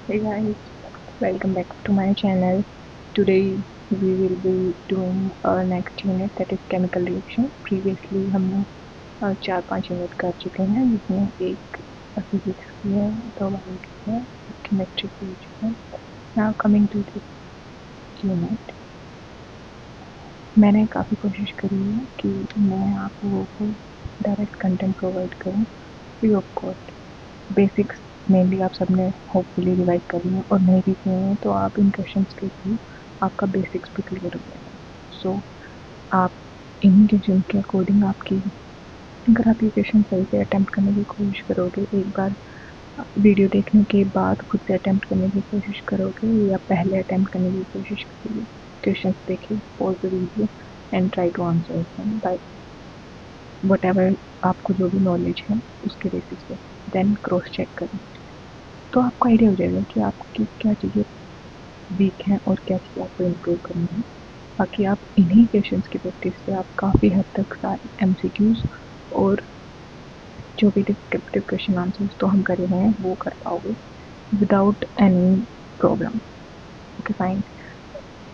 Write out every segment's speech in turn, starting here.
Hey guys, welcome back to my channel. Today we will be doing our next unit, that is chemical reaction. Previously हमने 4-5 unit कर चुके हैं, जिसमें एक physics की है, 2 बायो की है, केमिस्ट्री की हो चुकी है. Now coming to this unit, मैंने काफ़ी कोशिश करी है कि मैं आप लोगों को डायरेक्ट कंटेंट प्रोवाइड करूँ free of cost. Basics mainly आप सबने होपफुली रिवाइज कर लिया, और नहीं भी किए हैं तो आप इन क्वेश्चंस के थ्रू आपका बेसिक्स भी क्लियर हो जाएगा. सो आप इन्हीं क्वेश्चन के अकॉर्डिंग आपकी, अगर आप ये क्वेश्चन सही से अटैम्प्ट करने की कोशिश करोगे, एक बार वीडियो देखने के बाद खुद से अटैम्प्ट करने की कोशिश करोगे या पहले अटैम्प्ट करने की कोशिश करोगे, क्वेश्चन देखिए, pause the video and try to answer them by whatever आपको जो भी नॉलेज है उसके बेसिस पे, देन क्रॉस चेक करें तो आपको आइडिया हो जाएगा कि आपकी क्या चीज़ें वीक हैं और क्या चीज़ें आपको इम्प्रूव करनी है. बाकी आप इन्हीं क्वेश्चंस की प्रैक्टिस से आप काफ़ी हद तक सारे MCQs और जो भी डिस्क्रिप्टिव क्वेश्चन आंसर्स तो हम कर रहे हैं वो कर पाओगे without any problem. Okay fine,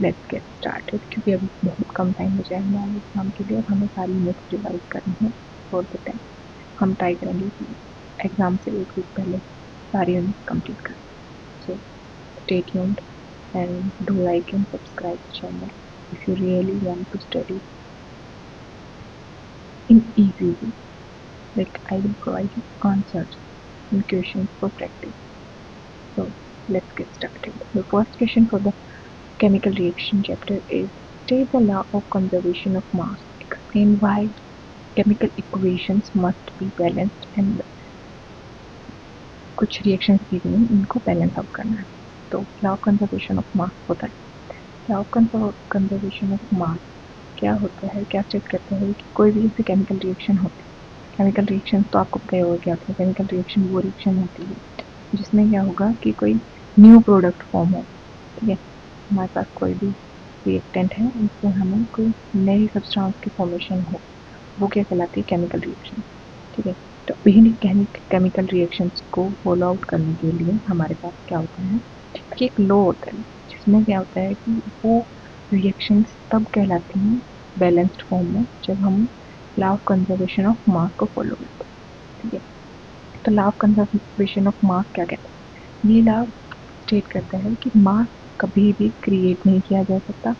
let's get started. क्योंकि अभी बहुत कम टाइम बचा है हमारे एग्ज़ाम के लिए और हमें सारी यूनिट्स रिवाइज करनी है फॉर द टाइम. हम ट्राई करेंगे कि एग्ज़ाम से एक वीक पहले सारी यूनिट्स कंप्लीट करें. सो stay tuned and do like and subscribe the channel if you really want to study in easy way. Like I will provide you answers and questions for practice. So let's get started. The first question for the chemical reaction chapter is, state the law of conservation of mass. Explain why chemical equations must be balanced and कुछ reactions दी गई हैं, इनको balance out करना है. तो law of conservation of मास होता है. Law of conservation of मास क्या होता है, क्या स्टेट करता है कि कोई भी जैसे केमिकल रिएक्शन होती है, केमिकल रिएक्शन तो आपको पता होगा क्या होता है. केमिकल रिएक्शन वो रिएक्शन होती है जिसमें क्या होगा कि कोई न्यू प्रोडक्ट फॉर्म हो. ठीक है, हमारे पास कोई भी रिएक्टेंट है, उससे हमें कोई नई सब्सटेंस की फॉर्मेशन हो, वो क्या कहलाती है, केमिकल रिएक्शन. ठीक है, तो इन्हीं केमिकल रिएक्शंस को फॉलो आउट करने के लिए हमारे पास क्या होता है कि एक लॉ होता है, जिसमें क्या होता है कि वो रिएक्शंस तब कहलाती हैं बैलेंस्ड फॉर्म में जब हम लॉ ऑफ कंजर्वेशन ऑफ मास को फॉलो करते हैं. ठीक है, तो लॉ ऑफ कंजर्वेशन ऑफ मास क्या कहता है, ये लॉ स्टेट करता है कि मास कभी भी क्रिएट नहीं किया जा सकता.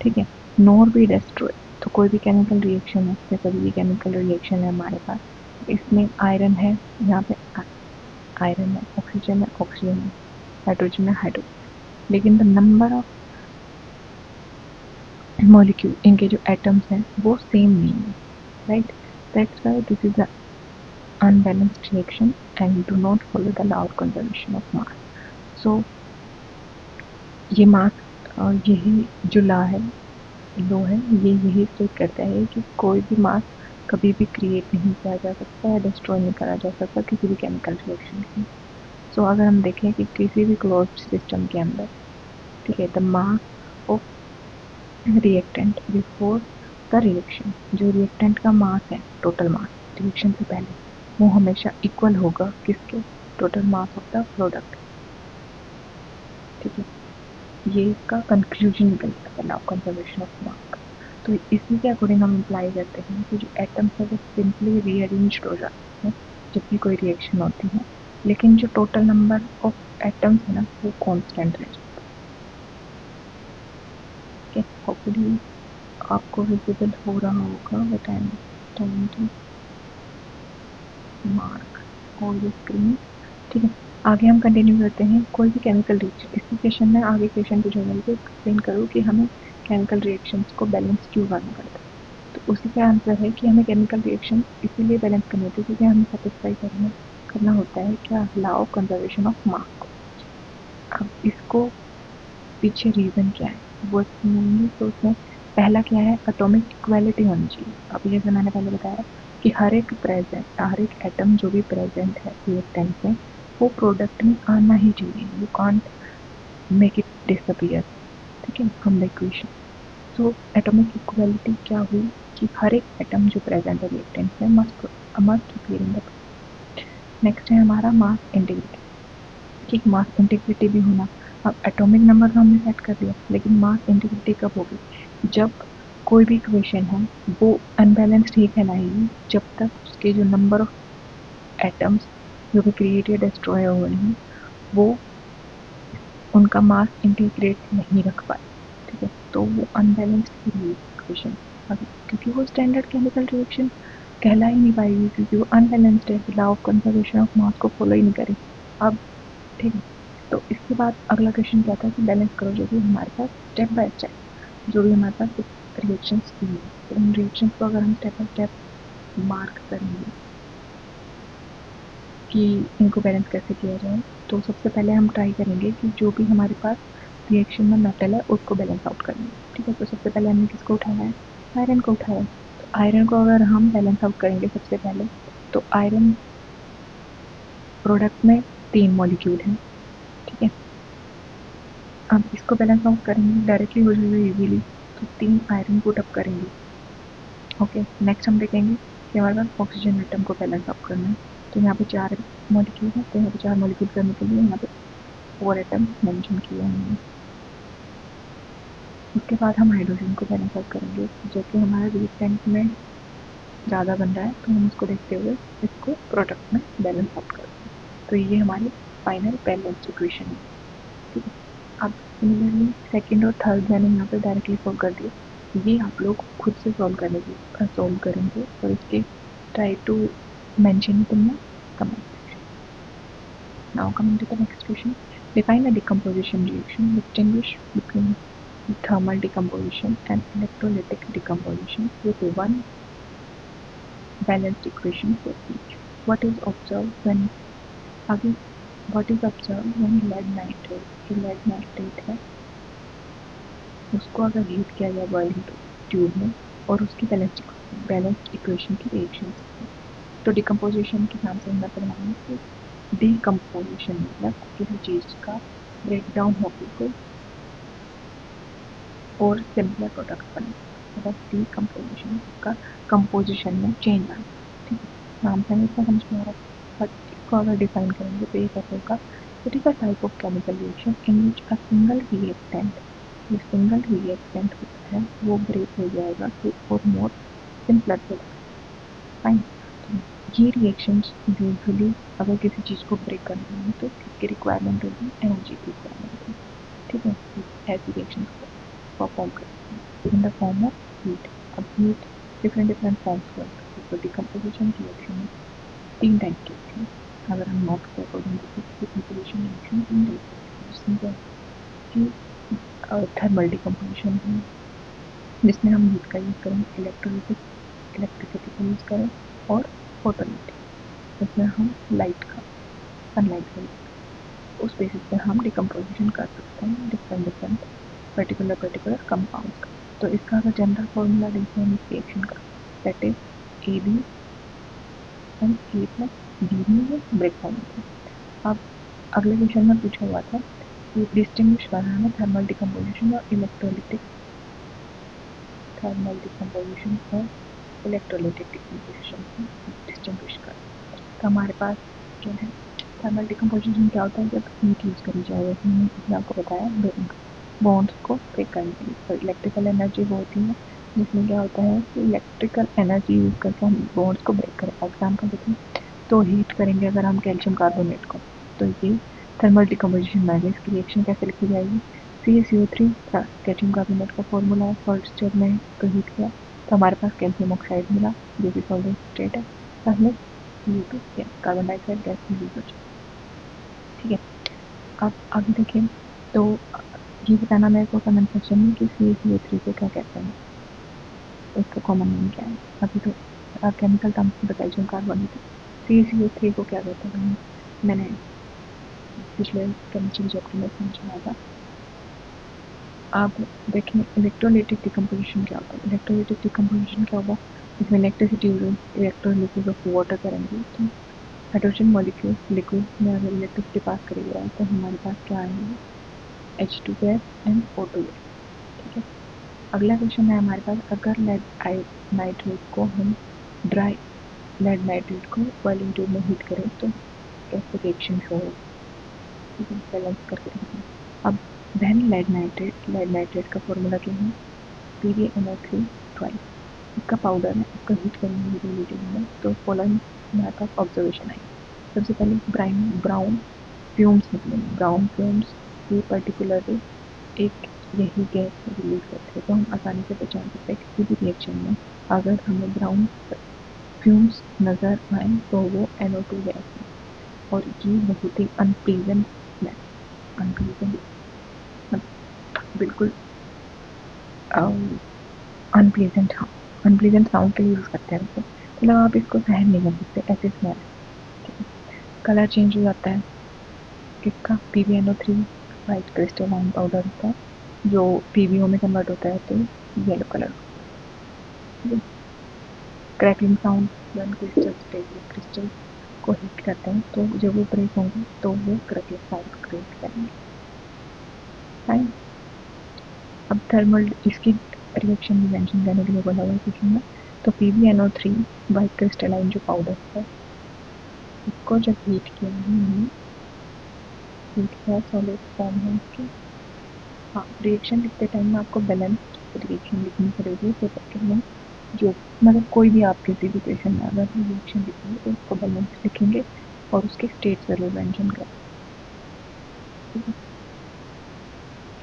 ठीक है, नॉर भी डिस्ट्रॉय. तो कोई भी केमिकल रिएक्शन है, जैसे कभी भी केमिकल रिएक्शन है हमारे पास, इसमें आयरन है, यहाँ पे आयरन है, ऑक्सीजन है, ऑक्सीजन है, हाइड्रोजन है, हाइड्रोजन. लेकिन द नंबर ऑफ मॉलिक्यूल, इनके जो एटम्स हैं वो सेम नहीं है. Right, that's why this is the unbalanced reaction and do not follow the law of conservation of mass. So ये मास, यही जो लॉ है, ये यही स्टेट करता है कि कोई भी मास कभी भी क्रिएट नहीं किया जा सकता है, डिस्ट्रॉय नहीं करा जा सकता किसी भी केमिकल रिएक्शन की. सो अगर हम देखें कि किसी भी क्लोज्ड सिस्टम के अंदर, ठीक है, the mass of reactant before the reaction, जो रिएक्टेंट का मास है, टोटल मास रिएक्शन से पहले, वो हमेशा इक्वल होगा किसके, total mass of the product. ठीक है, ये इसका कंक्लूजन निकलता है लॉ ऑफ कंजर्वेशन ऑफ मास. तो इसी के अकॉर्डिंग हम अप्लाई करते हैं कि जो एटम्स है वो सिंपली रीअरेंज हो जाते हैं जब भी कोई रिएक्शन होती है, लेकिन जो टोटल नंबर ऑफ एटम्स है ना वो कांस्टेंट रह जाता है. ठीक है, होपफुली आपको विजिबल हो रहा होगा. But I am trying to mark all the screen. ठीक है, आगे हम कंटिन्यू करते हैं. कोई भी केमिकल रिएक्शन, इसी क्वेश्चन में आगे क्वेश्चन पूछा जाएगा, एक्सप्लेन करो कि हमें केमिकल रिएक्शंस को बैलेंस क्यों करना पड़ता है. तो उसी का आंसर है कि हमें केमिकल रिएक्शन इसीलिए बैलेंस करनी होती है क्योंकि हमें सेटिस्फाई करना होता है क्या, लॉ ऑफ कंजर्वेशन ऑफ मास को. अब इसको पीछे रीज़न क्या है वो समझेंगे. तो उसमें पहला क्या है, एटॉमिक इक्वालिटी होनी चाहिए. अब जैसे मैंने पहले बताया कि हर एक एटम जो भी प्रेजेंट है रिएक्टेंट में, वो प्रोडक्ट में आना ही चाहिए. You can't make it disappear. ठीक है, from the equation. So atomic equality क्या हुई कि हर एक एटम जो प्रेजेंट है रिएक्टेंट में must appear in the. Next है हमारा मास इंटीग्रिटी. कि मास इंटीग्रिटी भी होना। अब एटॉमिक नंबर तो हमने सेट कर दिया, लेकिन मास इंटीग्रिटी कब होगी? जब कोई भी इक्वेशन है वो अनबैलेंस्ड ही कहलाएगी जब तक उसके जो नंबर ऑफ एटम्स जो कि क्रिएट या डिस्ट्रॉय हुए हैं वो उनका मास इंटीग्रेट नहीं रख पाए, ठीक है, तो वो अनबैलेंस्ड ही इक्वेशन, क्योंकि वो स्टैंडर्ड केमिकल रिएक्शन कहला ही नहीं पाएगी, क्योंकि वो अनबैलेंस्ड है, लॉ ऑफ कंजर्वेशन ऑफ मास को फॉलो ही नहीं करेगी। अब ठीक है, तो इसके बाद अगला क्वेश्चन क्या था कि बैलेंस करो जो भी हमारे पास स्टेप बाय स्टेप जो भी हमारे पास रिएक्शंस दी है, तो इन रिएक्शंस को अगर हम स्टेप बाय स्टेप मार्क करेंगे कि इनको बैलेंस कैसे किया जाए, तो सबसे पहले हम ट्राई करेंगे कि जो भी हमारे पास रिएक्शन में मेटल है उसको बैलेंस आउट करेंगे, ठीक है। तो सबसे पहले हमने किसको उठाया है? आयरन को उठाया है। तो आयरन को अगर हम बैलेंस आउट करेंगे सबसे पहले, तो आयरन प्रोडक्ट में 3 मॉलिक्यूल हैं, ठीक है। अब इसको बैलेंस आउट करेंगे, डायरेक्टली हो जाएगा इजीली, तो 3 आयरन पुट अप करेंगे। ओके, नेक्स्ट हम देखेंगे कि हमारे पास ऑक्सीजन एटम को बैलेंस आउट करना है, तो यहाँ पे 4 मॉलिक्यूल है, तो यहाँ पे 4 मॉलिक्यूल करने के लिए यहाँ पे 4 एटम मेंशन किया है। उसके बाद हम हाइड्रोजन को बैलेंस आउट करेंगे, जो कि हमारा रिएक्टेंट में ज़्यादा बन रहा है, तो हम उसको देखते हुए इसको प्रोडक्ट में बैलेंस आउट करते हैं। तो ये हमारी फाइनल बैलेंस इक्वेशन है, ठीक है। अब सिमिलरली सेकेंड और थर्ड मैंने यहाँ पे डायरेक्टली सॉल्व कर दिए, ये आप लोग खुद से सॉल्व करेंगे और इसके try to mention it in the comment section. Now coming to the next question, define a decomposition reaction, distinguish between thermal decomposition and electrolytic decomposition with one balanced equation for each. What is observed when lead nitrate, जो lead nitrate है उसको अगर heat किया जाए boiling tube में और उसकी balanced equation की रिएक्शन, तो डिकम्पोजिशन के नाम से मतलब है कि डिकम्पोजिशन मतलब किसी चीज़ का ब्रेक डाउन होकर कोई और सिमिलर प्रोडक्ट बने, मतलब डिकम्पोजिशन का कंपोजिशन में चेंज आना, ठीक है। नाम से इसका समझ में आ रहा है, बट इसको अगर डिफाइन करेंगे तो ये कैसे होगा? It is a type of chemical reaction in which a single reactant होता है वो ब्रेक हो जाएगा टू और मोर सिंपलर प्रोडक्ट। फाइन, ये रिएक्शंस यूजुअली अगर किसी चीज़ को ब्रेक करना है तो इसकी रिक्वायरमेंट होगी, एनर्जी की रिक्वायरमेंट होगी, ठीक है। ऐसी रिएक्शंस को परफॉर्म करते हैं in the form of heat. अब हीट डिफरेंट फॉर्म्स को, तो डिकम्पोजिशन रिएक्शन में 3 टाइप की होती है। अगर हम मार्क्स के अकॉर्डिंग देखें डिकम्पोजिशन रिएक्शन 3 टाइप की, जिसमें थर्मल डिकम्पोजिशन है जिसमें हम हीट का यूज़ करें, इलेक्ट्रिसिटी का यूज़ करें, और फोटोलिटिक जिसमें हम लाइट का, सनलाइट का यूज़, उस बेसिस पे हम डिकम्पोजिशन कर सकते हैं डिफरेंट पर्टिकुलर कंपाउंड्स का। तो इसका अगर जनरल फॉर्मूला देखते हैं इस रिएक्शन का, that is AB and A plus B में ब्रेक डाउन होता है। अब अगले क्वेश्चन में पूछा हुआ था कि डिस्टिंग्विश करना है थर्मल डिकम्पोजिशन और इलेक्ट्रोलिटिक डिकम्पोजिशन डिस्टिंग्विश कर। तो हमारे पास जो है थर्मल डिकम्पोजिशन क्या होता है? जब हीट यूज़ करी जाए, जैसे मैंने आपको बताया बॉन्ड्स को ब्रेक करने के लिए। तो इलेक्ट्रिकल एनर्जी वो होती है जिसमें क्या होता है कि इलेक्ट्रिकल एनर्जी यूज़ करके हम बॉन्ड्स को ब्रेक करें। फॉर एग्जाम्पल देखें तो हीट करेंगे अगर हम कैल्शियम कार्बोनेट को, तो ये थर्मल डिकम्पोजिशन में आएगा। इसकी रिएक्शन कैसे लिखी जाएगी? CaCO3 कैल्शियम कार्बोनेट का फॉर्मूला है, सॉल्ट स्टेट में तो हीट किया तो हमारे पास कैल्शियम ऑक्साइड मिला जो कि सॉल्वेंट स्टेट है, पहले CO2 कार्बन डाइऑक्साइड गैस में यूज हो जाए, ठीक है। अब आगे देखें तो ये बताना मेरे को कमेंट सेक्शन में कि CaCO3 को क्या कहते हैं, इसका कॉमन नेम क्या है। अभी तो केमिकल टर्म्स में कैल्शियम कार्बोनेट, CaCO3 को क्या कहते हैं मैंने पिछले केमिस्ट्री चैप्टर में समझाया था। आप देखें इलेक्ट्रोलाइटिक डिकम्पोजिशन क्या होता है। इलेक्ट्रोलाइटिक डिकम्पोजिशन क्या होगा? इसमें इलेक्ट्रिसिटी इलेक्ट्रोलिसिस ऑफ वाटर करेंगे, तो हाइड्रोजन मॉलिक्यूल लिक्विड में अगर इलेक्ट्रिसिटी पास करेगा तो हमारे पास क्या आएंगे? H2 gas and O2 gas, ठीक है। अगला क्वेश्चन है हमारे पास, अगर लेड नाइट्रेट को हम ड्राई लेड नाइट्रेट को बॉइलिंग ट्यूब में हीट करें तो कैसे रिएक्शन शो होगा? ठीक है, बैलेंस करके रखना। अब then lead नाइट्रेट का फॉर्मूला क्या है, PbNO3 ट्वाइस। इसका पाउडर है, इसको हीट करेंगे रिलेटिव में, तो फॉलोइंग मैथ ऑफ ऑब्जर्वेशन आएगी। सबसे पहले ब्राउन फ्यूम्स निकलेंगे। ब्राउन फ्यूम्स ये पर्टिकुलरली एक यही गैस रिलीज करते हैं, तो हम आसानी से पहचान सकते हैं किसी भी रिएक्शन में अगर हमें ब्राउन फ्यूम्स नज़र आए तो वो NO2 गैस है। और ये बहुत ही अनप्लीजेंट बिल्कुल अनप्लीजेंट, हाँ अनप्लीजेंट साउंड के यूज़ करते हैं वैसे, मतलब आप इसको सहन नहीं कर सकते ऐसे स्मेल। कलर चेंज हो जाता है किसका, PbNO3 वाइट क्रिस्टलाइन पाउडर होता है, जो PbO में कन्वर्ट होता है तो yellow colour. Crackling sound, when crystal को हीट करते हैं तो जब वो ब्रेक होंगे तो वो क्रैकलिंग साउंड क्रिएट करेंगे। फाइन। अब थर्मल इसकी रिएक्शन भी मेंशन करने के लिए बोला हुआ है क्वेश्चन में, तो PbNO3 वाइट क्रिस्टलाइन जो पाउडर है इसको जब हीट किया हमने, हीट किया सॉलिड फॉर्म है इसकी। हाँ, रिएक्शन लिखते टाइम में आपको बैलेंस्ड रिएक्शन लिखनी पड़ेगी पेपर में, जो मतलब कोई भी आप किसी भी क्वेश्चन में अगर रिएक्शन लिखेंगे तो उसको बैलेंस लिखेंगे और उसके स्टेट जरूर मेंशन करें।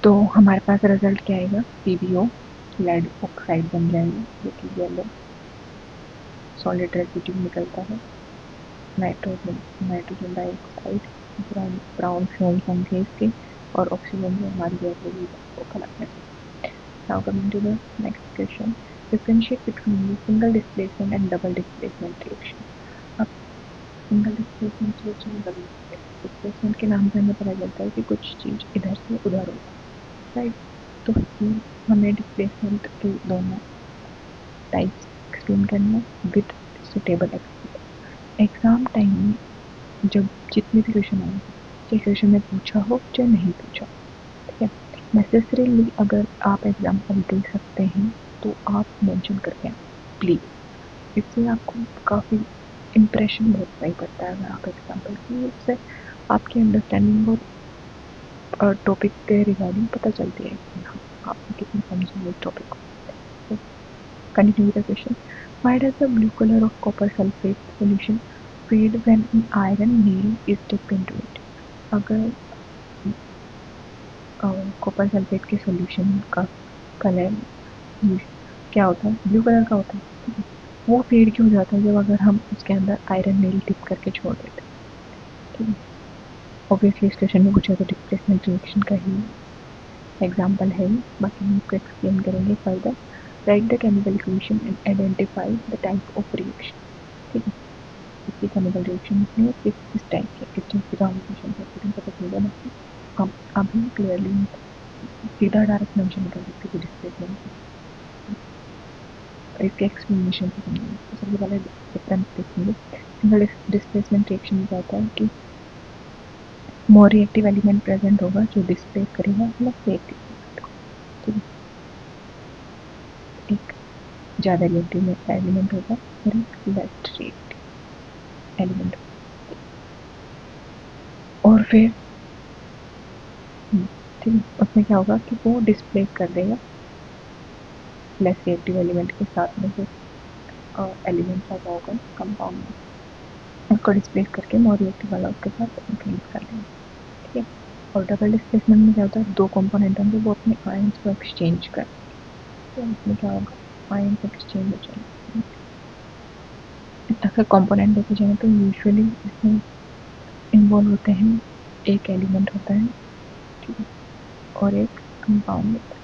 तो हमारे पास रिजल्ट क्या आएगा, PbO लेड ऑक्साइड बन जाएगा, जो कि येलो सॉलिड रेसिड्यू निकलता है। नाइट्रोजन डाइऑक्साइड ब्राउन फ्यूम्स होंगे इसके, और ऑक्सीजन जो हमारी गैस होगी वो कलेक्ट करेगी। Now coming to the next question, differentiate between single displacement and double displacement reaction. अब single displacement reaction, double displacement के नाम से हमें पता चलता है कि कुछ चीज़ इधर से उधर होगा, राइट। तो हमें डिस्प्लेसमेंट के दोनों टाइप्स एक्सप्लेन करना विद सुटेबल एग्जाम टाइम में। जब जितने भी क्वेश्चन आए, चाहे क्वेश्चन में पूछा हो चाहे नहीं पूछा, ठीक है, नेसेसरीली अगर आप एग्जाम्पल दे सकते हैं तो आप मेंशन करके आए प्लीज़। इससे आपको काफ़ी इम्प्रेशन बहुत सही पड़ता है अगर आप एग्जाम्पल की, इससे आपकी अंडरस्टैंडिंग और टॉपिक के रिगार्डिंग पता चलती है कि आपने कितनी समझी इस टॉपिक को। Continue the question, why does the blue colour of copper sulphate solution fade when an iron nail is dipped into it. अगर कॉपर सल्फेट के सॉल्यूशन का कलर क्या होता है, ब्लू कलर का होता है, वो फेड क्यों हो जाता है जब अगर हम उसके अंदर आयरन नेल डिप करके छोड़ देते हैं, ठीक है। ऑब्वियसली इस क्वेश्चन में पूछा तो डिस्प्लेसमेंट रिएक्शन का ही एग्जाम्पल है, बाकी हम इसको एक्सप्लेन करेंगे further. Right the chemical equation and identify the type of reaction, ठीक है। इसकी केमिकल रिएक्शन में किस टाइप के, किस टाइप की कॉम्बिनेशन है पता चलेगा ना। हम अभी क्लियरली सीधा डायरेक्ट मेंशन कर सकते हैं डिस्प्लेसमेंट, इसके एक्सप्लेनेशन से समझेंगे। तो सबसे पहले डिफरेंस देखेंगे। सिंगल डिस्प्लेसमेंट रिएक्शन में क्या होता है कि मोर रिएक्टिव एलिमेंट प्रेजेंट होगा जो डिस्प्लेस करेगा प्लस रिएक्टिव एलिमेंट को, ठीक है। एक ज़्यादा रिएक्टिव एलिमेंट होगा और एक लेस रिएक्टिव एलिमेंट होगा, और फिर ठीक है, उसमें क्या होगा कि वो डिस्प्लेस कर देगा लेस रिएक्टिव एलिमेंट के साथ में जो एलिमेंट लगा होगा कंपाउंड में, उसको डिस्प्लेस करके मोर रिएक्टिव वाला उसके साथ इंक्रीज कर देंगे, ठीक है। और डबल डिस्प्लेसमेंट में क्या होता है, दो कंपोनेंट होंगे वो अपने आयंस को एक्सचेंज कर, तो इसमें क्या होगा, आयंस एक्सचेंज हो जाएंगे। अगर कंपोनेंट देखे जाए तो यूजुअली इसमें इन्वॉल्व होते हैं, एक एलिमेंट होता है, ठीक है, और एक कंपाउंड होता है।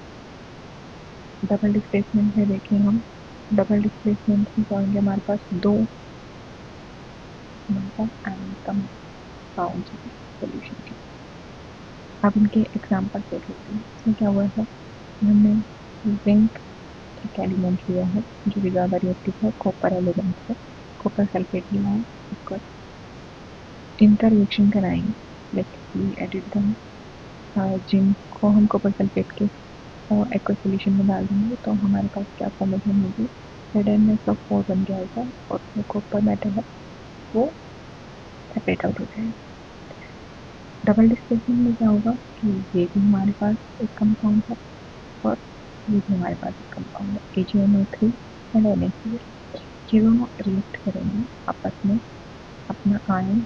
डबल डिस्प्लेसमेंट में देखें हम, डबल डिस्प्लेसमेंट में क्या होंगे, हमारे पास दो आयन कंपाउंड सोल्यूशन के। अब इनके एग्जाम्पल देख लेते हैं। इसमें क्या हुआ है, हमने जिंक एक एलिमेंट लिया है जो कि ज़्यादा रिएक्टिव है, कॉपर एलिमेंट है, कॉपर सल्फेट लिया है, इसको इनका रिएक्शन कराएंगे, लाइक एडिट दम जिंक को हम कॉपर सल्फेट के एक्वा सोल्यूशन में डाल देंगे तो हमारे पास क्या फॉर्मेशन होगी, ZnSO4 बन जाएगा और जो कॉपर मेटल है वो सेपरेट आउट हो जाएगा। डबल डिस्प्लेसमेंट में क्या होगा कि ये भी हमारे पास एक कंपाउंड है और ये भी हमारे पास एक कंपाउंड है, AgNO3 एंड NaCl। ये दोनों रिएक्ट करेंगे आपस में, अपना आयन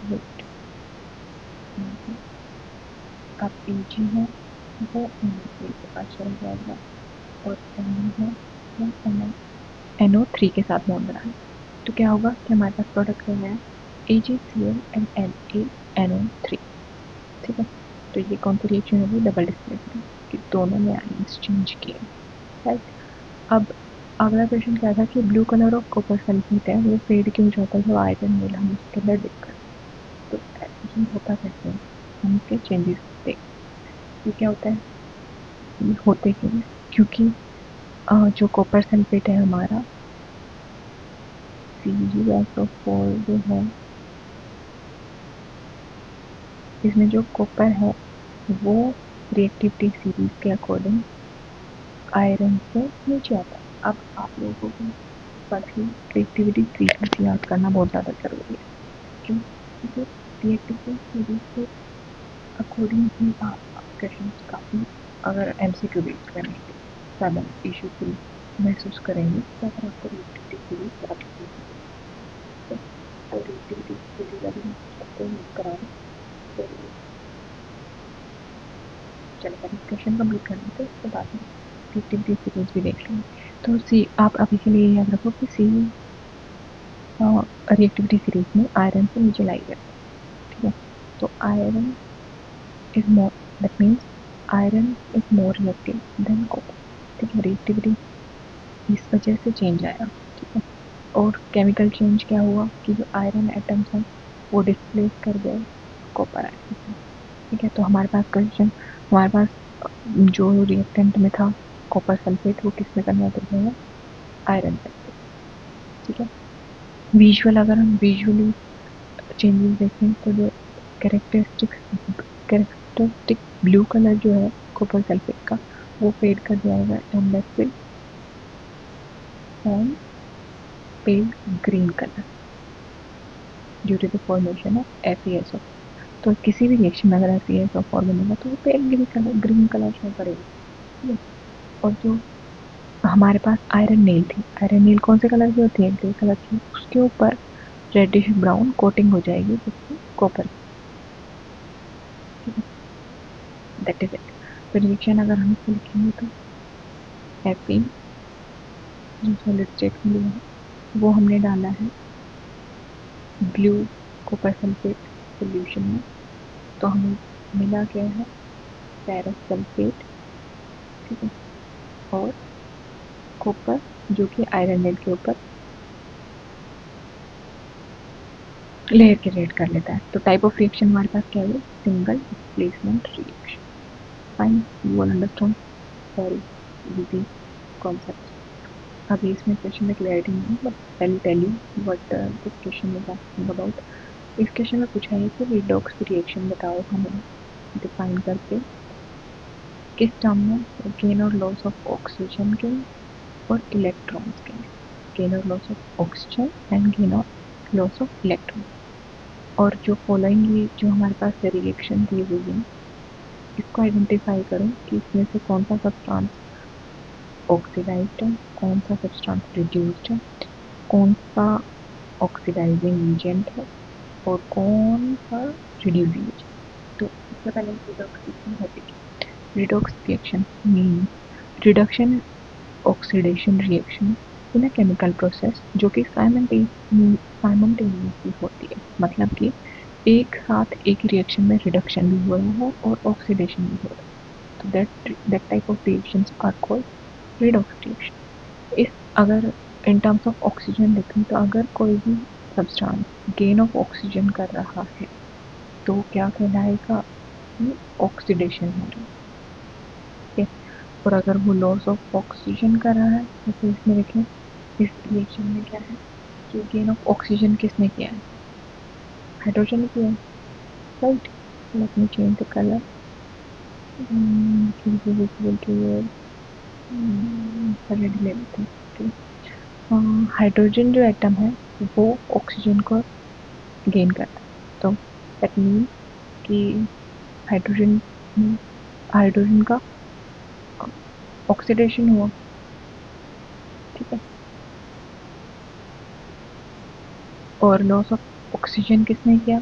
वेट। अब Ag है वो NaCl के पास चल जाएगा और Na है वो NO3 के साथ बॉन्ड बना है। तो क्या होगा कि हमारे पास प्रोडक्ट क्या है, AgCl एंड NaNO3। ठीक है, तो ये कौन सी रिएक्शन होगी, डबल डिस्प्लेसमेंट, कि दोनों ने आयन्स चेंज किए। राइट, अब अगला क्वेश्चन क्या था कि blue colour of copper sulphate है वो फेड क्यों जाता है जब आयरन नील हम उसके अंदर डिप करते हैं। तो ये होता कैसे है, हम इसके चेंजेस देख, ये क्या होता है, ये होते क्यों है, क्योंकि जो कॉपर सल्फेट है हमारा CgSO4 जो है, इसमें जो कॉपर है वो रिएक्टिविटी सीरीज के अकॉर्डिंग आयरन से नीचे आता है। अब आप लोगों को पढ़ी रिएक्टिविटी सीरीज याद करना बहुत ज़्यादा ज़रूरी है, क्यों, क्योंकि रिएक्टिविटी सीरीज के अकॉर्डिंग ही आप क्वेश्चन काफ़ी अगर MCQ बेस्ड करेंगे ज़्यादा इशू फुल महसूस करेंगे तो अगर आपको रिएक्टिविटी सीरीज याद रखनी है तो रिएक्टिविटी सीरीज अभी आपको करा तो चलो पहले क्वेश्चन कंप्लीट कर लेते हैं, उसके बाद में रिएक्टिविटी सीरीज भी देख लेंगे। तो सी आप अभी के लिए याद रखो कि सी रिएक्टिविटी सीरीज में आयरन से नीचे लाई जाती है। ठीक है, तो iron is more, that means iron is more reactive than copper. ठीक है, रिएक्टिविटी इस वजह से चेंज आया। ठीक है, और केमिकल चेंज क्या हुआ कि जो आयरन एटम्स हैं वो डिस्प्लेस कर गए कॉपर आयरन। ठीक है, तो हमारे पास क्वेश्चन, हमारे पास जो रिएक्टेंट में था कॉपर सल्फेट वो किस में कन्वर्ट हो गया, आयरन सल्फेट। ठीक है, विजुअल अगर हम विजुअली चेंजेस देखें तो जो कैरेक्टरिस्टिक ब्लू कलर जो है कॉपर सल्फेट का वो फेड कर जाएगा and that will form pale green colour due to the formation of FeSO। तो किसी भी रिएक्शन में अगर FeSO4 बनेगा तो वो पेल ग्रीन कलर शो करेगा। और जो हमारे पास आयरन नील थी, आयरन नील कौन से कलर की होती है, ग्रे कलर की, उसके ऊपर रेडिश ब्राउन कोटिंग हो जाएगी जिसकी कॉपर। That is it. तो रिएक्शन अगर हम इसको लिखेंगे तो Fe जो सॉलिड स्टेट में लिया है वो हमने डाला है ब्लू कॉपर सल्फेट सोल्यूशन में, तो हमें मिला क्या है, फेरस सल्फेट। ठीक है, और कॉपर जो कि आयरन नील के ऊपर लेयर क्रिएट कर लेता है। तो टाइप ऑफ रिएक्शन हमारे पास क्या है, single displacement reaction. Fine, you all understand, very easy concept. अभी इसमें क्वेश्चन में क्लैरिटी नहीं है, but I will tell you what this question is asking about. इस क्वेश्चन में पूछा है कि रिडॉक्स रिएक्शन बताओ हमें डिफाइन करके किस टर्म में, गेन और लॉस ऑफ ऑक्सीजन के और इलेक्ट्रॉन्स के, गेन और loss of oxygen and gain और लॉस ऑफ इलेक्ट्रॉन। और जो फॉलोइंग जो हमारे पास रिएक्शन दी हुई है इसको आइडेंटिफाई करो कि इसमें से कौन सा सब्सटेंस ऑक्सीडाइज्ड है, कौन सा सब्सटेंस रिड्यूस्ड है, कौन सा ऑक्सीडाइजिंग एजेंट है और कौन सा रिड्यूसिंग एजेंट। तो इससे पहले रिडॉक्स रिएक्शन होती है। Redox reaction means reduction oxidation reaction in a chemical process जो कि साइमल्टेनियसली होती है, मतलब कि एक साथ एक रिएक्शन में रिडक्शन भी हो रहा है और ऑक्सीडेशन भी हो रहा है। तो that type of reactions are called redox reaction. इस अगर इन टर्म्स ऑफ ऑक्सीजन देखें तो अगर कोई भी सब्सटेंस गेन ऑफ ऑक्सीजन कर रहा है तो क्या कहलाएगा, ऑक्सीडेशन हो रहा है। और अगर वो लॉस ऑफ ऑक्सीजन कर रहा है तो इसमें देखें इस रिएक्शन में क्या है कि गेन ऑफ ऑक्सीजन किसने किया है, हाइड्रोजन ने किया है। Right, let me change the colour red ले लेते हैं। हाइड्रोजन जो एटम है वो ऑक्सीजन को गेन करता है, तो दैट मीन्स कि हाइड्रोजन हाइड्रोजन का ऑक्सीडेशन हुआ, ठीक है। और लॉस ऑफ ऑक्सीजन किसने किया?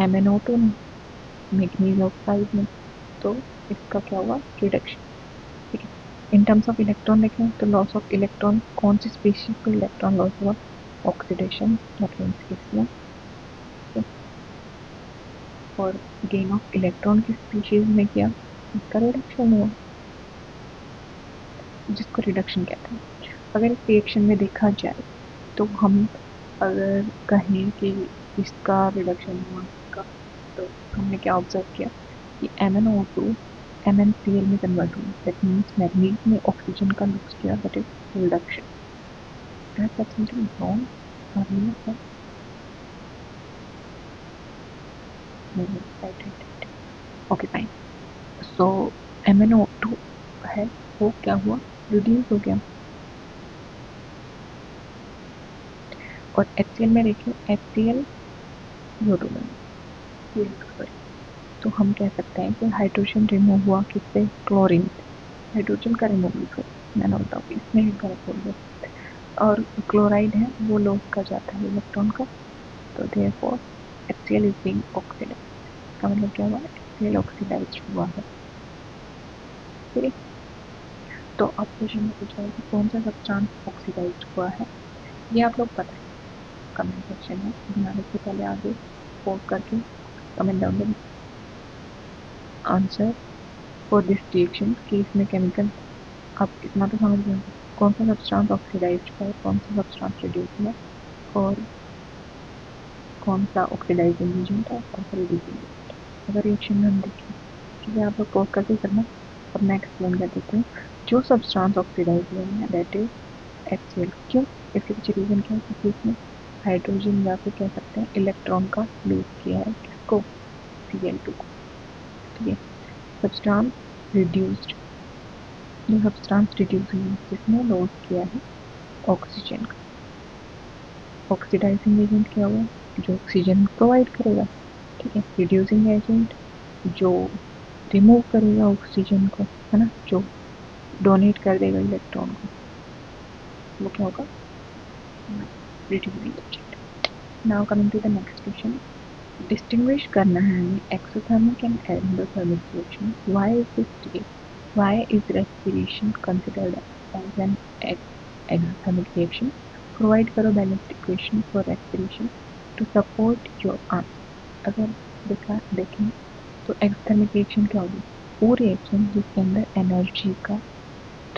MnO2 ने, मैग्नीज ऑक्साइड में। तो इसका क्या हुआ? रिडक्शन, ठीक है। इन टर्म्स ऑफ इलेक्ट्रॉन देखें तो लॉस ऑफ इलेक्ट्रॉन, कौन सी स्पीशीज को इलेक्ट्रॉन लॉस हुआ? ऑक्सीडेशन, दैट मीन्स इसमें। और गेन ऑफ इलेक्ट्रॉन किस स्पीशीज में किया? इसका रिडक्शन हुआ, जिसको रिडक्शन कहते हैं। अगर इस रिएक्शन में देखा जाए तो हम अगर कहें कि इसका रिडक्शन हुआ इसका, तो हमने क्या ऑब्जर्व किया कि MnO2 MnCl में कन्वर्ट हुआ, दैट मीन्स मैग्नीज ने ऑक्सीजन का लॉस किया, that is reduction. Okay fine. So MnO2 है वो क्या हुआ? रिड्यूस हो गया। और HCl में देखिए, HCl तो हम कह सकते हैं कि हाइड्रोजन रिमूव हुआ किससे? क्लोरीन। हाइड्रोजन का रिमूवल से मैंने बताऊँ इसमें ही गलत हो गया। और क्लोराइड है वो लॉस कर जाता है इलेक्ट्रॉन का, तो therefore HCl is being oxidised. इसका मतलब क्या हुआ? HCl ऑक्सीडाइज्ड हुआ है, ठीक है। तो अब क्वेश्चन में पूछा है कि कौन सा सब्सटेंस ऑक्सीडाइज्ड हुआ है, ये आप लोग पता है, कमेंट सेक्शन में बनाने से पहले आगे पोस्ट करके comment down the answer for this reaction कि इसमें केमिकल, आप इतना तो समझ लेंगे कौन सा सब्सटेंस ऑक्सीडाइज्ड हुआ है, कौन सा सब्सटेंस रिड्यूस हुआ और कौन सा ऑक्सीडाइजिंग एजेंट है, कौन सा रिड्यूसिंग एजेंट। अगर रिएक्शन में हम देखें, ठीक है, आप लोग पोस्ट करके करना। अब मैं एक्सप्लेन कर देती हूँ। जो सब्सटेंस ऑक्सीडाइज हुआ है दैट इज HCl। क्यों? इसके पीछे रीजन क्या है? क्योंकि इसमें हाइड्रोजन या फिर कह सकते हैं इलेक्ट्रॉन का लूज किया है, किसको? Cl2 को, ठीक है। सब्सटेंस रिड्यूस्ड, जो सब्सटेंस रिड्यूस हुई है जिसने लॉस किया है ऑक्सीजन का। ऑक्सीडाइजिंग एजेंट क्या हुआ? जो ऑक्सीजन प्रोवाइड करेगा, ठीक है। रिड्यूसिंग एजेंट जो रिमूव करेगा ऑक्सीजन को, है ना, जो डोनेट कर देगा इलेक्ट्रॉन को, वो क्या होगा? Reducing agent. Now coming to the next question, distinguish करना है हमें exothermic and endothermic reaction. Why is this case? Why is respiration considered as an exothermic reaction? Provide करो balanced equation for respiration to support your answer. अगर देखें तो exothermic reaction क्या होगी? वो रिएक्शन जिसके अंदर एनर्जी का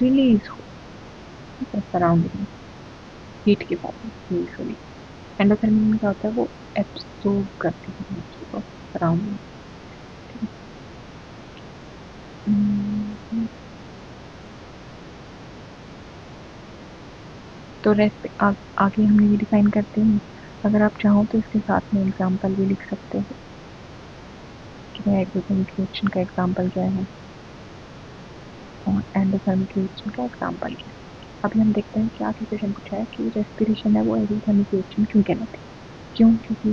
रिलीज हो सराउंडिंग में, हीट के साथ यूजुअली। एंडोथर्मिक में क्या होता है? वो एब्सॉर्ब करती है एनर्जी को सराउंडिंग। तो आगे हम ये डिफाइन करते हैं। अगर आप चाहो तो इसके साथ में एग्जांपल भी लिख सकते हो कि एक्सोथर्मिक रिएक्शन का एग्जांपल क्या है और एंडोथर्मिक रिएक्शन का एग्जांपल क्या है। अभी हम देखते हैं क्या क्वेश्चन पूछा है कि रेस्पिरेशन है वो एक्सोथर्मिक रिएक्शन क्यों कहलाती है। क्यों? क्योंकि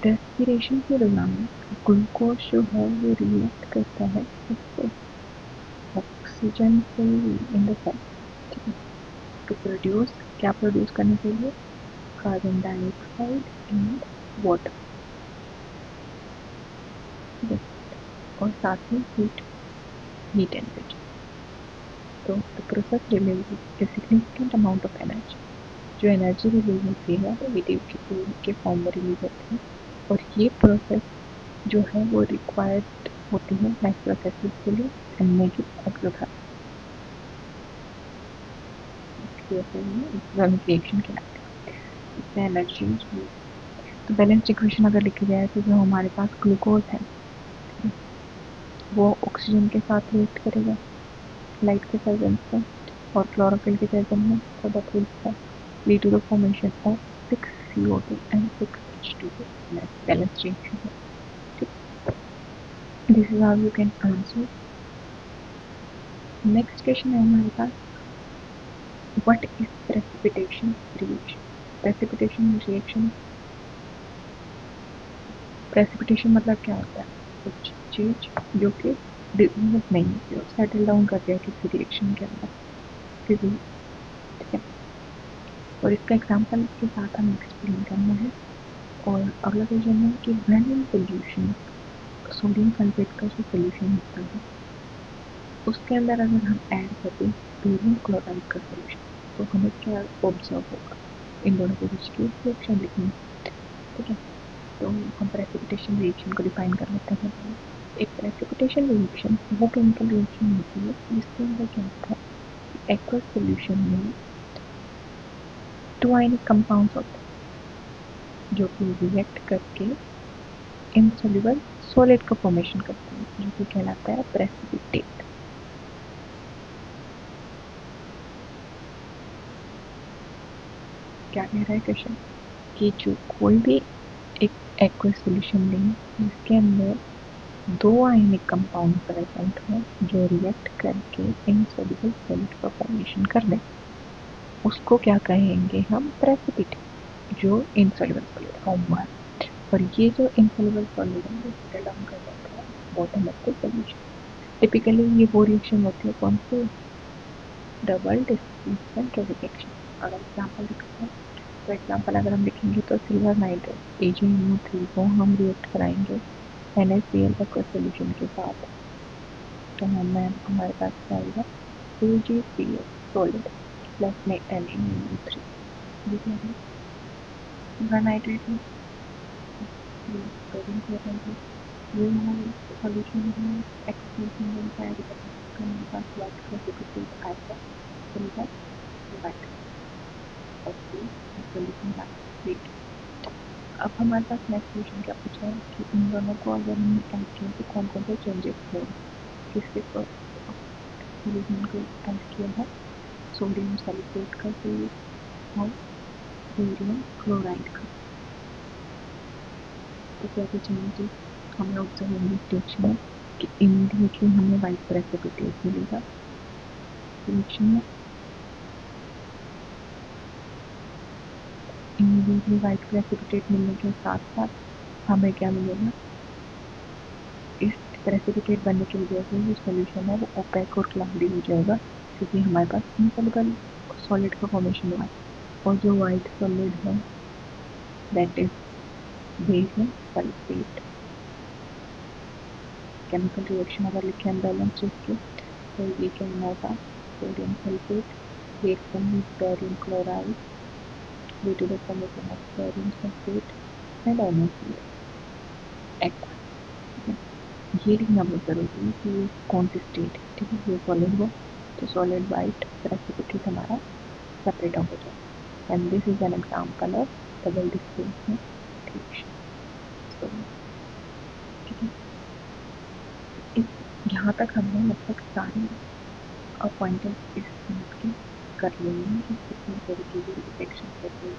रेस्पिरेशन के दौरान ग्लूकोज जो है वो रिएक्ट करता है ऑक्सीजन से इन द सेल, ठीक है, टू प्रोड्यूस, क्या प्रोड्यूस करने के लिए? कार्बन डाइऑक्साइड एंड वाटर, और साथ में हीट एनर्जी। तो the process release a significant amount of energy. जो एनर्जी रिलीज होती है वो ATP के फॉर्म में रिलीज होती है, और ये प्रोसेस जो है वो रिक्वायर्ड होती है नेक्स्ट प्रोसेसेस के लिए एनर्जी एक्सोथर्मिक रिएक्शन के लिए इसमें एनर्जी। तो बैलेंस्ड इक्वेशन अगर लिखी जाए तो जो हमारे पास ग्लूकोज है वो ऑक्सीजन के साथ रिएक्ट करेगा लाइट के प्रेजेंस में और क्लोरोफिल के प्रेजेंस में, so that will lead to the formation of 6 CO2 and 6 H2O balanced reaction. This is how you can answer. Next question है हमारे पास, what is precipitation reaction? Precipitation reaction precipitation मतलब क्या होता है? कुछ चीज जो कि मतलब नहीं होती, सेटल डाउन कर दिया किसी रिएक्शन के अंदर किसी, ठीक है। और इसका एग्जाम्पल के साथ हमें एक्सप्लेन करना है। और अगला क्वेश्चन है कि when in solution, sodium sulphate का जो सोल्यूशन होता है उसके अंदर अगर हम ऐड कर दें बेरियम क्लोराइड का सोल्यूशन, तो हमें क्या ऑब्जर्व होगा? इन दोनों के बीच की रिएक्शन लिखनी, ठीक है। तो हम प्रेसिपिटेशन रिएक्शन को डिफाइन कर लेते हैं। एक प्रेसिपिटेशन रिएक्शन वो केमिकल रिएक्शन होती है जिसके अंदर क्या होता है, एक्वस सोल्यूशन में टू आयनिक कंपाउंड्स होते हैं जो कि रिएक्ट करके इनसोल्यूबल सॉलिड का फॉर्मेशन करते हैं, जो कि कहलाता है प्रेसिपिटेट। क्या कह रहा है क्वेश्चन कि जो कोई भी एक एक्वस सोल्यूशन लें जिसके अंदर दो आयनिक कंपाउंड प्रेजेंट हो जो रिएक्ट करके इनसोल्यूबल सॉलिड का फॉर्मेशन कर दें, उसको क्या कहेंगे हम? प्रेसिपिटेट, जो इनसोल्यूबल सॉलिड फॉर्म हुआ है। और ये जो इनसोल्यूबल सॉलिड है वो सेटल डाउन कर जाता है bottom of the solution. Typically ये वो रिएक्शन होती है कौन सी? Double displacement reaction. अगर एग्जाम्पल लिखते हैं तो एग्जाम्पल अगर हम लिखेंगे तो सिल्वर नाइट्रेट AgNO3 को हम रिएक्ट कराएंगे NaCl एक्वस सोल्यूशन के साथ, तो हमारे पास क्या आएगा? AgCl सॉलिड प्लस में NaNO3, ठीक है। सिल्वर नाइट्रेट में सोडियम क्लोराइड, ये हमारे सोल्यूशन में एक्सप्रेशन में ऐड करके हमारे पास व्हाइट प्रेसिपिटेट आएगा, सिल्वर व्हाइट सोल्यूशन व्हाइट। अब हमारे पास नेक्स्ट क्वेश्चन क्या पूछा है कि इन दोनों को अगर हम ऐड किया तो कौन कौन से चेंजेस हुए? किसके सोल्यूशन को ऐड किया है? सोडियम सल्फेट का सोल्यूशन और बेरियम क्लोराइड का। तो क्या क्या चेंजेस हमें ऑब्जर्व होंगे रिएक्शन में कि इमीडिएटली हमें वाइट प्रेसिपिटेट मिलेगा रिएक्शन में, इमीडिएटली वाइट प्रेसिपिटेट मिलने के साथ साथ हमें क्या मिलेगा? इस प्रेसिपिटेट बनने की वजह से जो सोल्यूशन है वो ओपेक और क्लाउडी हो जाएगा क्योंकि हमारे पास इनसोल्यूबल सॉलिड का फॉर्मेशन हुआ है। और जो वाइट सॉलिड है that is barium sulphate. Chemical reaction अगर लिखे हम बैलेंस उसके, तो ये क्या हमारा sodium sulphate reaction with barium chloride due to the formation of barium sulfate and NaCl aqua. ये लिखना बहुत जरूरी है कि कौन सी स्टेट है, ठीक है। ये सॉलिड हो तो सॉलिड वाइट प्रेसिपिटेट हमारा सेपरेट हो जाए। And this is an example of double displacement reaction. ठीक है, इस यहाँ तक हमने लगभग सारे पॉइंटर्स इस समझ के कर लिए हैं कि कितनी तरीके की रिएक्शन करते हैं,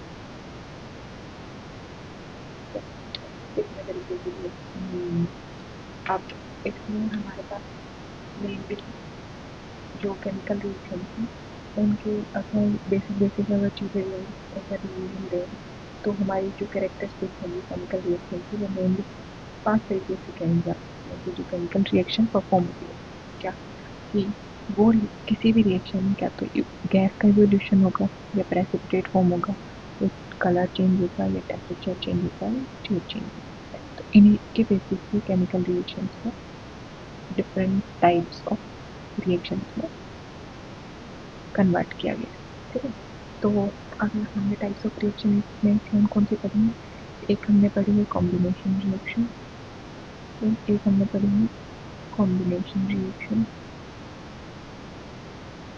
कितने तरीके की। अब इसमें हमारे पास मेनली जो केमिकल रिएक्शन हैं उनके अगर बेसिक अगर चीज़ें अगर रिवीजन दें तो हमारी जो कैरेक्टरिस्टिक होंगी केमिकल रिएक्शन की वो मेनली 5 तरीके से कही जाती है कि जो केमिकल रिएक्शन परफॉर्म होती है। क्या कि वो किसी भी रिएक्शन में क्या तो गैस का इवोल्यूशन होगा या प्रेसिपिटेट फॉर्म होगा, तो कलर चेंज होगा या टेम्परेचर चेंज होगा या स्टेट चेंज होगा। तो इन्हीं के बेसिस पे केमिकल रिएक्शंस को डिफरेंट टाइप्स ऑफ रिएक्शंस में कन्वर्ट किया गया, ठीक है। तो अगर हमने टाइप्स ऑफ रिएक्शन में कौन कौन से पढ़ी हैं, एक हमने पढ़ी है कॉम्बिनेशन रिएक्शन, एक हमने पढ़ी है कॉम्बिनेशन रिएक्शन,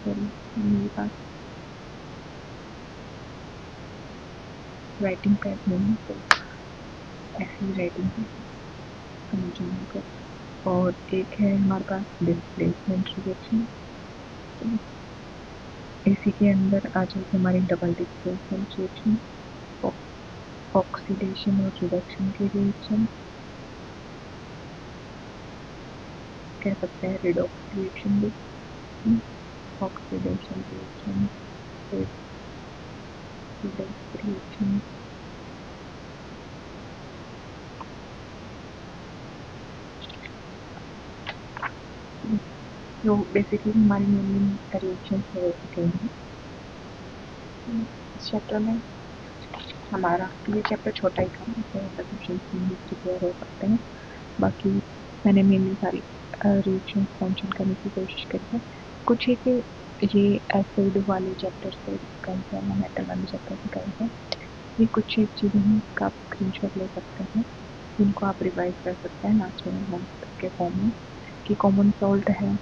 मेरे पास राइटिंग पैड नहीं है तो ऐसी राइटिंग है समझने को। और एक है हमारे पास डिस्प्लेसमेंट रिएक्शन, इसी के अंदर आ जाएगी हमारी डबल डिस्प्लेसमेंट रिएक्शन, ऑक्सीडेशन और रिडक्शन की रिएक्शन, कह सकते हैं रिडॉक्स रिएक्शन भी, ऑक्सीडेशन रिएक्शन, रिडक्स रिएक्शन, जो बेसिकली हमारी मेन रिएक्शन हो चुके हैं इस चैप्टर में। हमारा ये चैप्टर छोटा ही था, इसमें क्वेश्चन प्रिपेयर हो सकते हैं। बाकी मैंने मेनली सारी रिएक्शन मेंशन करने की कोशिश करी है। कुछ एक ये एसिड वाले चैप्टर से कहीं से मेटल वाले चैप्टर से कहीं है। ये कुछ एक चीज़ें हैं जिसका आप स्क्रीनशॉट ले सकते हैं, जिनको आप रिवाइज कर सकते हैं लास्ट में के फॉर्म में, कि कॉमन सॉल्ट है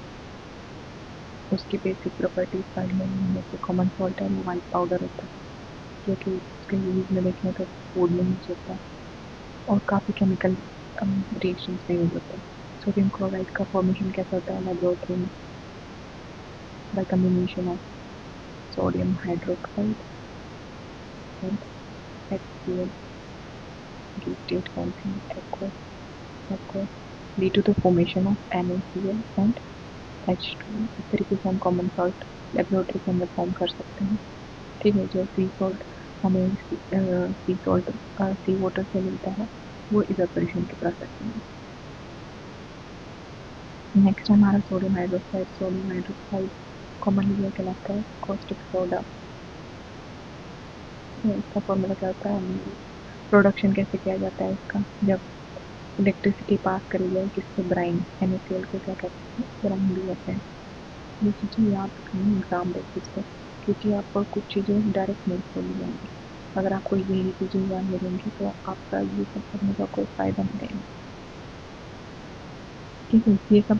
उसकी बेसिक प्रॉपर्टीज पढ़ लेंगे। जैसे कॉमन सॉल्ट है वो वाइट पाउडर होता है, जो कि उसके यूज में देखें तो फूड में यूज होता है और काफ़ी केमिकल रिएक्शंस में यूज होता है। सोडियम क्लोराइड का फॉर्मेशन कैसा होता है लेबोरेटरी में, by combination of sodium hydroxide and HCl की स्टेट कौन सी aqueous lead to the formation of NaCl and H2। इस तरीके से हम कॉमन सॉल्ट लेबोरेटरी के अंदर फॉर्म कर सकते हैं। ठीक है, जो सी सॉल्ट हमें सी वाटर से मिलता है वो इवेपोरेशन के प्रोसेस में। नेक्स्ट हमारा सोडियम हाइड्रोक्साइड कॉमनली यह कहलाता है कॉस्टिक सोडा। इसका फॉर्मूला क्या होता है, प्रोडक्शन कैसे किया जाता है इसका, जब इलेक्ट्रिसिटी पास करी जाए किससे, ब्राइन, NaCl को क्या कहते हैं, ब्राइन भी कहते हैं। ये चीज़ें याद रखनी एग्जाम बेसिस पे, क्योंकि आपको कुछ चीज़ें डायरेक्ट नहीं बोली जाएंगी। अगर आपको यही चीज़ें याद मिलेंगी तो आपका ये सब करने का कोई फ़ायदा नहीं रहेगा। ठीक है, ये सब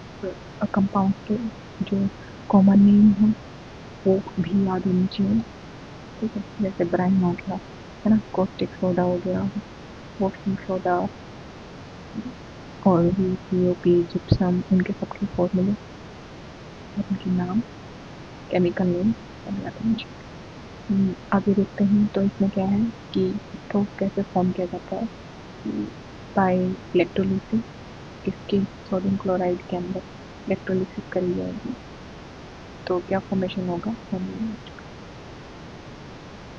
कंपाउंड के जो कॉमन नेम है वो भी याद होनी चाहिए। ठीक है, जैसे ब्राइन हो गया है ना, कॉस्टिक सोडा हो गया, वॉशिंग सोडा और भी COP, जिप्सम, इनके सबके फॉर्मूले, इनके नाम, केमिकल नेम सब याद होनी चाहिए। आगे देखते हैं तो इसमें क्या है कि इसको कैसे फॉर्म किया जाता है, बाय इलेक्ट्रोलिसिस। इसके सोडियम क्लोराइड के अंदर इलेक्ट्रोलिसिस करी जाएगी तो क्या फॉर्मेशन होगा,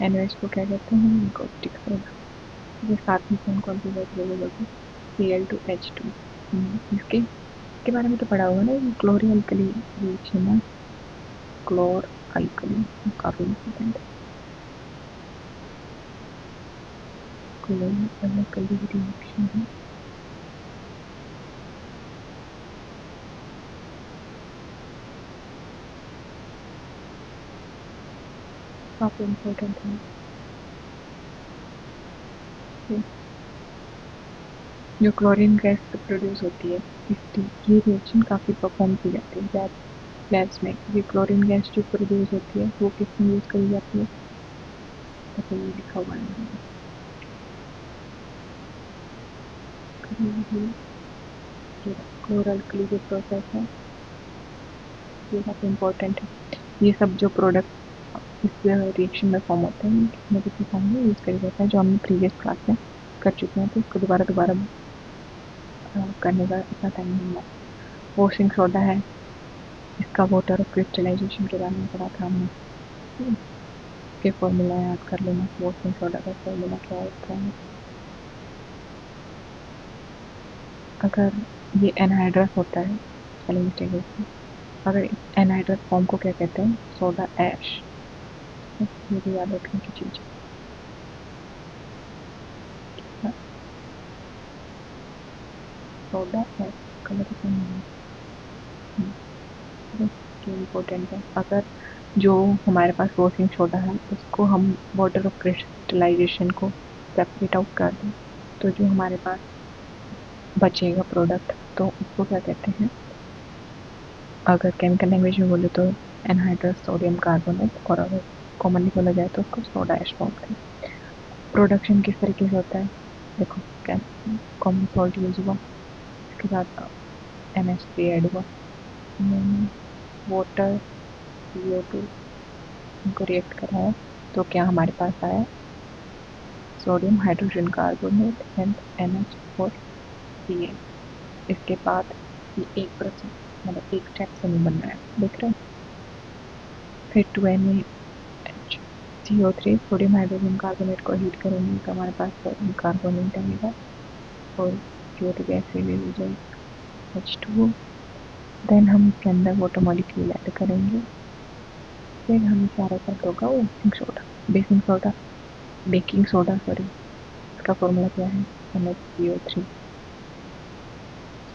NaOH को क्या कहते हैं, कॉस्टिक सोडा। ये साथ में कौन सी बात बोलोगे, Cl2H2। इसके बारे में तो पढ़ा होगा ना, क्लोरी अल्कली रिएक्शन है, क्लोर अल्कली काफ़ी इम्पोर्टेंट है। क्लोर अल्कली रिएक्शन है, काफ़ी इम्पोर्टेंट है। जो क्लोरीन गैस प्रोड्यूस होती है इसकी ये रिएक्शन काफ़ी परफॉर्म की जाती है लैब्स में। ये क्लोरीन गैस जो प्रोड्यूस होती है वो किस में यूज़ करी जाती है, तो ये लिखा हुआ है, क्लोर अल्कली जो प्रोसेस है ये काफ़ी इम्पोर्टेंट है। ये सब जो प्रोडक्ट इस रिएक्शन में फॉर्म होते हैं किसी न किसी फॉर्म में यूज़ करी जाता है, जो हमने प्रीवियस क्लास में कर चुके हैं, तो इसको दोबारा करने का इतना टाइम नहीं है। वॉशिंग सोडा है, इसका वाटर और क्रिस्टलाइजेशन के बारे में पढ़ा था हमने, इसके फॉर्मूला याद कर लेना। वॉशिंग सोडा का फॉर्मूला क्या होता है, अगर ये एनहाइड्रस होता है, चलिए मिस्टेक होती है, अगर एनहाइड्रस फॉर्म को क्या कहते हैं, सोडा ऐश। ये भी याद रखने की चीज़ है। सोडा ऐश कलर इम्पोर्टेंट है। अगर जो हमारे पास वॉशिंग सोडा है उसको हम वाटर ऑफ क्रिस्टलाइजेशन को सेपरेट आउट कर दें तो जो हमारे पास बचेगा प्रोडक्ट तो उसको क्या कहते हैं, अगर केमिकल लैंग्वेज में बोले तो एनहाइड्रस सोडियम कार्बोनेट, और अगर कॉमनली बोला जाए तो उसको सोडा ऐश बोलते हैं। प्रोडक्शन किस तरीके से होता है, देखो क्या कॉमन सॉल्ट यूज हुआ, इसके साथ NH3 ऐड हुआ, वाटर CO2 इनको रिएक्ट कराया तो क्या हमारे पास आया, sodium hydrogen carbonate and NH4Cl। इसके बाद ये एक प्रोसेस मतलब एक स्टेप से नहीं बन रहा है, देख रहे हैं। फिर 2NaCO3 सोडियम हाइड्रोजन कार्बोनेट को हीट करेंगे तो हमारे पास सोडियम कार्बोनेट आएगा और CO2 गैस रिलीज हो जाएगी, H2O देन हम इसके अंदर वाटर मॉलिक्यूल ऐड करेंगे, फिर हमें चारों तरफ होगा वो बेकिंग सोडा सॉरी, इसका फॉर्मूला क्या है, NaCO3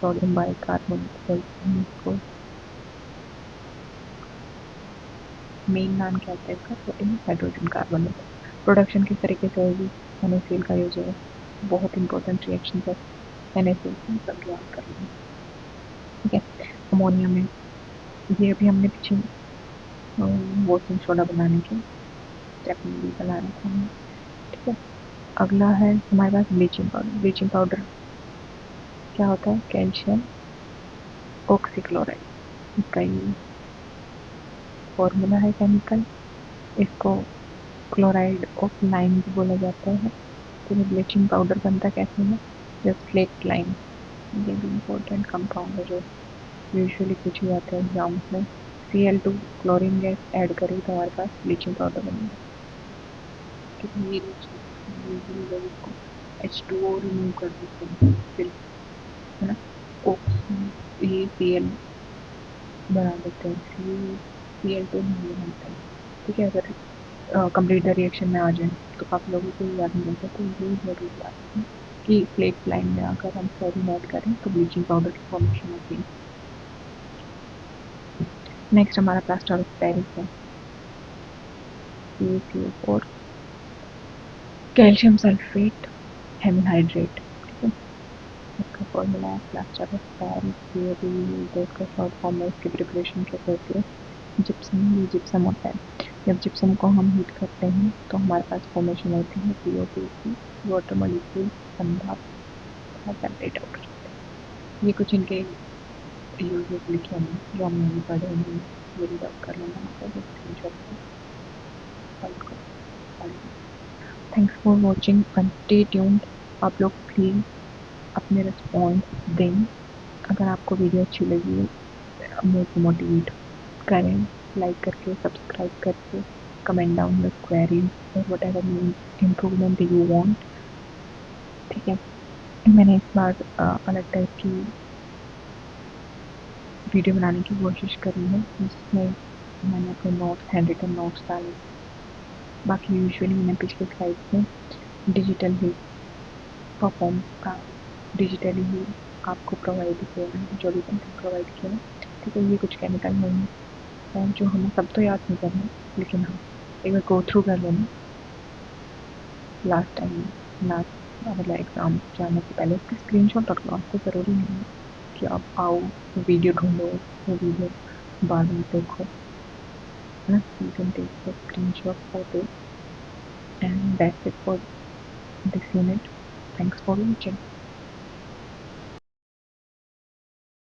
सोडियम बाइकार्बोनेट को मेन नाम क्या होता है इसका, सोडियम हाइड्रोजन कार्बोनेट। प्रोडक्शन किस तरीके से होगी, NaCl का यूज होगा, बहुत इंपॉर्टेंट रिएक्शन है NaCl की, सब याद कर लेंगे। ठीक है, अमोनिया में ये अभी हमने पीछे वॉशिंग सोडा बनाने के स्टेप में भी बनाना था हमने। ठीक है, अगला है हमारे पास ब्लीचिंग पाउडर। ब्लीचिंग पाउडर क्या होता है, कैल्शियम ऑक्सीक्लोराइड, इसका ये फॉर्मूला है केमिकल, इसको क्लोराइड ऑफ लाइम भी बोला जाता है। तो ये ब्लीचिंग पाउडर बनता कैसे है, जस्ट फ्लेक्स लाइम, ये भी इम्पोर्टेंट कंपाउंड है जो यूजुअली पूछ ही जाता है एग्जाम्स में। Cl2 क्लोरीन गैस ऐड करें तो हमारे पास ब्लीचिंग पाउडर बनेगा। ठीक है, ये यूजुअली लोग इसको H2O रिमूव कर देते हैं फिर, है ना, ये Cl बना देते हैं, Cl2 नहीं बनता है। ठीक है, अगर कंप्लीट द रिएक्शन में आ जाए तो काफ़ी लोगों को याद नहीं रहता, तो ये जरूर याद रखें कि फ्लेक्स लाइन में आकर हम क्लोरीन ऐड करें तो ब्लीचिंग पाउडर की फॉर्मेशन होती है। नेक्स्ट हमारा प्लास्टर ऑफ पेरिस है, CaCO4 कैल्शियम सल्फेट हेमिहाइड्रेट। ठीक है, इसका फॉर्मूला है प्लास्टर ऑफ पेरिस, का शॉर्ट फॉर्म है, इसकी प्रिपरेशन कैसे होती है, जिप्सम होता है। जब जिप्सम को हम हीट करते हैं तो हमारे पास फॉर्मेशन होती है CO2 की, वाटर मॉलिक्यूल संधाप सेपरेट आउट करते हैं। ये कुछ इनके यूजेस लिखे हैं जो हमने अभी पढ़े हैं, ये रीड आउट कर लेना, आपको screenshot thanks for watching and stay tuned. आप लोग प्लीज़ अपने रिस्पॉन्स दें, अगर आपको वीडियो अच्छी लगी मेरे को मोटिवेट करें, लाइक करके, सब्सक्राइब करके, कमेंट डाउन द क्वेरीज और what ever improvement you want. ठीक है, मैंने इस बार अलग टाइप की वीडियो बनाने की कोशिश करी है, जिसमें मैंने अपने नोट्स, हैंड रिटन नोट्स डाले। बाकी यूजुअली मैंने पिछले स्लाइड में डिजिटल ही परफॉर्म का डिजिटली ही आपको प्रोवाइड किया है, जो भी कंटेंट प्रोवाइड किया है। ठीक है, ये कुछ केमिकल नहीं है जो हमें सब तो याद नहीं करना, लेकिन हाँ एक बार गो थ्रू कर लेना लास्ट टाइम, लास्ट मतलब एग्ज़ाम जाने से पहले उसकी स्क्रीनशॉट रख लो। आपको ज़रूरी नहीं है कि आप आओ वीडियो ढूंढो, वो वीडियो बाद में देखो, है ना। You can take the screenshot photo and that's it for this unit. Thanks for watching.